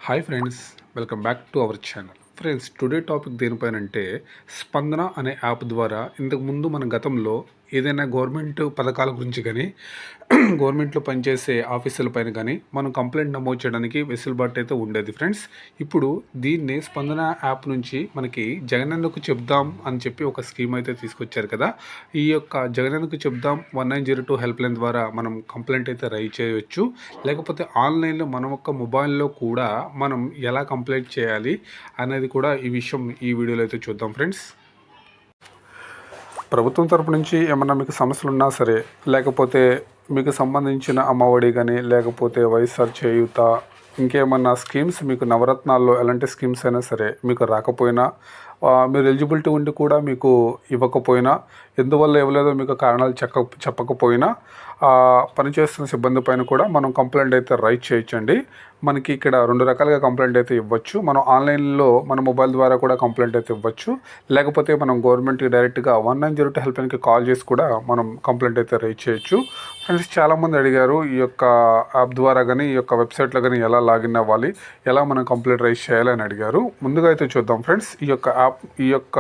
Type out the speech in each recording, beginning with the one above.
Hi friends, welcome back to our channel. Friends, today topic దేనిపైనంటే స్పందన అనే app ద్వారా ఇంతకుముందు మన గతంలో ఏదైనా గవర్నమెంట్ పథకాల గురించి కానీ గవర్నమెంట్లో పనిచేసే ఆఫీసుల పైన కానీ మనం కంప్లైంట్ నమోదు చేయడానికి వెసులుబాటు అయితే ఉండేది ఫ్రెండ్స్. ఇప్పుడు దీన్ని స్పందన యాప్ నుంచి మనకి జగనన్నకు చెప్దాం అని చెప్పి ఒక స్కీమ్ అయితే తీసుకొచ్చారు కదా. ఈ యొక్క జగనన్నకు చెప్దాం 1902 హెల్ప్ లైన్ ద్వారా మనం కంప్లైంట్ అయితే రైజ్ చేయవచ్చు. లేకపోతే ఆన్లైన్లో మన యొక్క మొబైల్లో కూడా మనం ఎలా కంప్లైంట్ చేయాలి అనేది కూడా ఈ విషయం ఈ వీడియోలో అయితే చూద్దాం ఫ్రెండ్స్. ప్రభుత్వం తరపు నుంచి ఏమన్నా మీకు సమస్యలు ఉన్నా సరే, లేకపోతే మీకు సంబంధించిన అమ్మఒడి కానీ, లేకపోతే వైఎస్ఆర్ చేయూత, ఇంకేమన్నా స్కీమ్స్ మీకు నవరత్నాల్లో ఎలాంటి స్కీమ్స్ అయినా సరే మీకు రాకపోయినా, మీరు ఎలిజిబిలిటీ ఉండి కూడా మీకు ఇవ్వకపోయినా, ఎందువల్ల ఇవ్వలేదో మీకు కారణాలు చెప్పకపోయినా పనిచేస్తున్న సిబ్బంది పైన కూడా మనం కంప్లైంట్ అయితే రైజ్ చేయొచ్చండి. మనకి ఇక్కడ 2 రకాలుగా కంప్లైంట్ అయితే ఇవ్వచ్చు. మనం ఆన్లైన్లో మన మొబైల్ ద్వారా కూడా కంప్లైంట్ అయితే ఇవ్వచ్చు. లేకపోతే మనం గవర్నమెంట్కి డైరెక్ట్గా 1902 హెల్ప్ లైన్కి కాల్ చేసి కూడా మనం కంప్లైంట్ అయితే రైజ్ చేయొచ్చు. ఫ్రెండ్స్, చాలామంది అడిగారు ఈ యొక్క యాప్ ద్వారా కానీ, ఈ యొక్క వెబ్సైట్లో కానీ ఎలా లాగిన్ అవ్వాలి, ఎలా మనం కంప్లైంట్ రైజ్ చేయాలి అని అడిగారు. ముందుగా అయితే చూద్దాం ఫ్రెండ్స్, ఈ యొక్క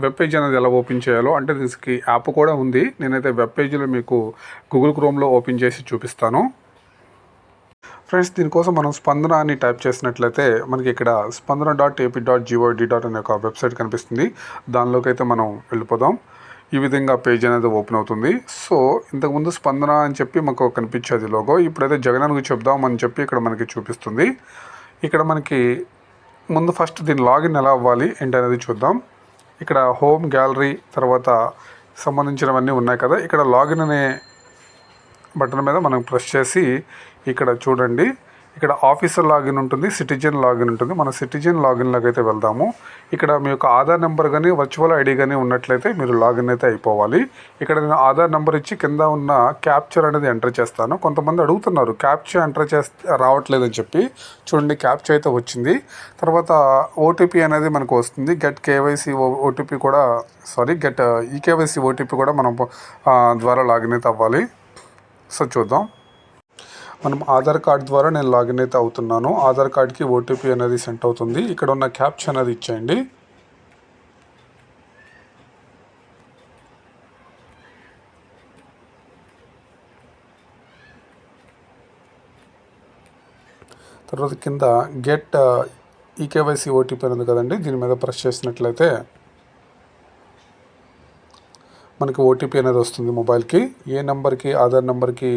వెబ్ పేజ్ అనేది ఎలా ఓపెన్ చేయాలో. అంటే దీనికి యాప్ కూడా ఉంది. నేనైతే వెబ్ పేజీలో మీకు గూగుల్ క్రోమ్లో ఓపెన్ చేసి చూపిస్తాను. ఫ్రెండ్స్, దీనికోసం మనం స్పందన అని టైప్ చేసినట్లయితే మనకి ఇక్కడ spandana.ap.gov.in అనే ఒక వెబ్సైట్ కనిపిస్తుంది. దానిలోకి అయితే మనం వెళ్ళిపోదాం. ఈ విధంగా పేజ్ అనేది ఓపెన్ అవుతుంది. సో ఇంతకుముందు స్పందన అని చెప్పి మాకు కనిపించేది లోగో. ఇప్పుడైతే జగనన్నకు చెప్దాం అని చెప్పి ఇక్కడ మనకి చూపిస్తుంది. ఇక్కడ మనకి ముందు ఫస్ట్ దీని లాగిన్ ఎలా అవ్వాలి ఏంటి అనేది చూద్దాం. ఇక్కడ హోమ్, గ్యాలరీ, తర్వాత సంబంధించినవన్నీ ఉన్నాయి కదా. ఇక్కడ లాగిన్ అనే బటన్ మీద మనం ప్రెస్ చేసి ఇక్కడ చూడండి, ఇక్కడ ఆఫీసర్ లాగిన్ ఉంటుంది, సిటిజన్ లాగిన్ ఉంటుంది. మన సిటిజన్ లాగిన్లోకి అయితే వెళ్దాము. ఇక్కడ మీ యొక్క ఆధార్ నెంబర్ కానీ, వర్చువల్ ఐడి కానీ ఉన్నట్లయితే మీరు లాగిన్ అయితే అయిపోవాలి. ఇక్కడ నేను ఆధార్ నెంబర్ ఇచ్చి కింద ఉన్న క్యాప్చర్ అనేది ఎంటర్ చేస్తాను. కొంతమంది అడుగుతున్నారు క్యాప్చర్ ఎంటర్ చేస్తే రావట్లేదని చెప్పి. చూడండి, క్యాప్చర్ అయితే వచ్చింది. తర్వాత ఓటీపీ అనేది మనకు వస్తుంది. గెట్ ఈకేవైసీ ఓటీపీ కూడా మనం ద్వారా లాగిన్ అయితే అవ్వాలి. సో చూద్దాం. మనం ఆధార్ కార్డ్ ద్వారా నేను లాగిన్ అయితే అవుతున్నాను. ఆధార్ కార్డ్కి ఓటీపీ అనేది సెండ్ అవుతుంది. ఇక్కడ ఉన్న క్యాప్చర్ అనేది ఇచ్చేయండి. తర్వాత కింద గెట్ ఈకేవైసీ ఓటీపీ అనేది కదండి, దీని మీద ప్రెస్ చేసినట్లయితే మనకి ఓటీపీ అనేది వస్తుంది మొబైల్కి. ఏ నెంబర్కి ఆధార్ నెంబర్కి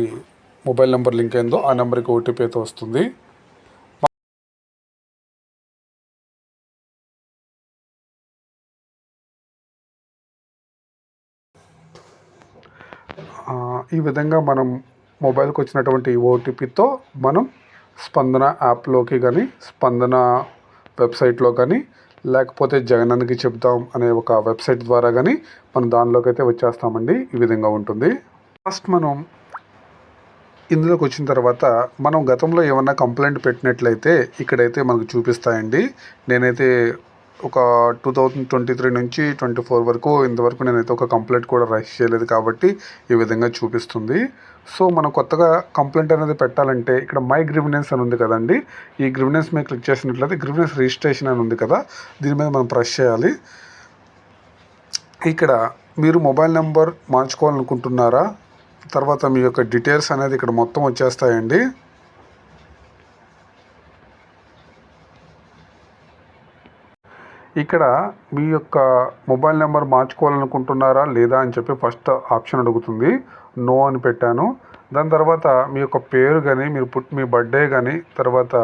మొబైల్ నెంబర్ లింక్ అయిందో ఆ నెంబర్కి ఓటీపీ అయితే వస్తుంది. ఈ విధంగా మనం మొబైల్కి వచ్చినటువంటి ఓటీపీతో మనం స్పందన యాప్లోకి కానీ, స్పందన వెబ్సైట్లో కానీ, లేకపోతే జగనన్నకి చెప్దాం అనే ఒక వెబ్సైట్ ద్వారా కానీ మనం దానిలోకి అయితే వచ్చేస్తామండి. ఈ విధంగా ఉంటుంది. ఫస్ట్ మనం ఇందులోకి వచ్చిన తర్వాత మనం గతంలో ఏమన్నా కంప్లైంట్ పెట్టినట్లయితే ఇక్కడైతే మనకు చూపిస్తాయండి. నేనైతే ఒక 2023 నుంచి 24 వరకు ఇంతవరకు నేనైతే ఒక కంప్లైంట్ కూడా రైజ్ చేయలేదు కాబట్టి ఈ విధంగా చూపిస్తుంది. సో మనం కొత్తగా కంప్లైంట్ అనేది పెట్టాలంటే ఇక్కడ మై గ్రీవెనెన్స్ అని ఉంది కదండి. ఈ గ్రీవెనెన్స్ మీద క్లిక్ చేసినట్లయితే గ్రీవెనెన్స్ రిజిస్ట్రేషన్ అని ఉంది కదా, దీని మీద మనం ప్రెస్ చేయాలి. ఇక్కడ మీరు మొబైల్ నెంబర్ మార్చుకోవాలనుకుంటున్నారా, తర్వాత మీ యొక్క డీటెయిల్స్ అనేది ఇక్కడ మొత్తం వచ్చేస్తాయండి. ఇక్కడ మీ యొక్క మొబైల్ నెంబర్ మార్చుకోవాలనుకుంటున్నారా లేదా అని చెప్పి ఫస్ట్ ఆప్షన్ అడుగుతుంది. నో అని పెట్టాను. దాని తర్వాత మీ యొక్క పేరు కానీ, మీ బర్త్డే కానీ, తర్వాత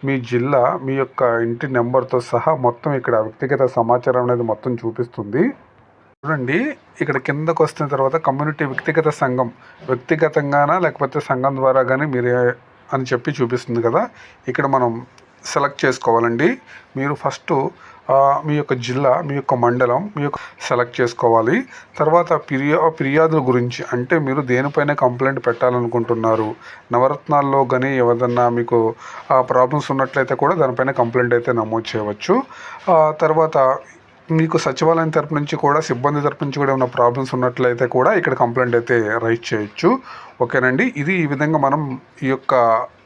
మీ జిల్లా, మీ యొక్క ఇంటి నెంబర్తో సహా మొత్తం ఇక్కడ వ్యక్తిగత సమాచారం అనేది మొత్తం చూపిస్తుంది. చూడండి, ఇక్కడ కిందకు వస్తున్న తర్వాత కమ్యూనిటీ వ్యక్తిగత సంఘం, వ్యక్తిగతంగానా లేకపోతే సంఘం ద్వారా కానీ మీరే అని చెప్పి చూపిస్తుంది కదా. ఇక్కడ మనం సెలెక్ట్ చేసుకోవాలండి. మీరు ఫస్ట్ మీ యొక్క జిల్లా, మీ యొక్క మండలం సెలెక్ట్ చేసుకోవాలి. తర్వాత ఫిర్యాదుల గురించి, అంటే మీరు దేనిపైన కంప్లైంట్ పెట్టాలనుకుంటున్నారు. నవరత్నాల్లో కానీ ఏదన్నా మీకు ప్రాబ్లమ్స్ ఉన్నట్లయితే కూడా దానిపైన కంప్లైంట్ అయితే నమోదు చేయవచ్చు. తర్వాత మీకు సచివాలయం తరపు నుంచి కూడా, సిబ్బంది తరపు నుంచి కూడా ఏమైనా ప్రాబ్లమ్స్ ఉన్నట్లయితే కూడా ఇక్కడ కంప్లైంట్ అయితే రైజ్ చేయొచ్చు. ఓకేనండి, ఇది ఈ విధంగా మనం ఈ యొక్క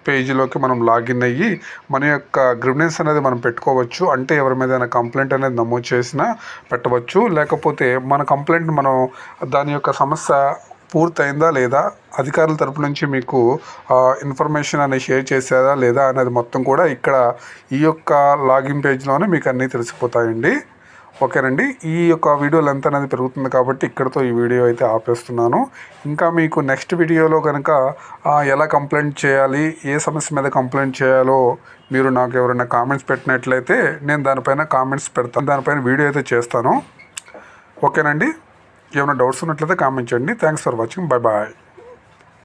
పేజీలోకి మనం లాగిన్ అయ్యి మన యొక్క గ్రీవెన్స్ అనేది మనం పెట్టుకోవచ్చు. అంటే ఎవరి మీద కంప్లైంట్ అనేది నమోదు చేసినా పెట్టవచ్చు. లేకపోతే మన కంప్లైంట్ మనం దాని యొక్క సమస్య పూర్తయిందా లేదా, అధికారుల తరపు నుంచి మీకు ఇన్ఫర్మేషన్ అనేది షేర్ చేశారా లేదా అనేది మొత్తం కూడా ఇక్కడ ఈ యొక్క లాగిన్ పేజ్లోనే మీకు అన్నీ తెలిసిపోతాయండి. ఓకేనండి. ఈ యొక్క వీడియో లెంత్ అనేది పెరుగుతుంది కాబట్టి ఇక్కడితో ఈ వీడియో అయితే ఆపేస్తున్నాను. ఇంకా మీకు నెక్స్ట్ వీడియోలో కనుక ఎలా కంప్లైంట్ చేయాలి, ఏ సమస్య మీద కంప్లైంట్ చేయాలో మీరు నాకు ఎవరైనా కామెంట్స్ పెట్టినట్లయితే నేను దానిపైన కామెంట్స్ పెడతాను, దానిపైన వీడియో అయితే చేస్తాను. ఓకేనండి. ఏమైనా డౌట్స్ ఉన్నట్లయితే కామెంట్ చేయండి. Thanks for watching. Bye bye.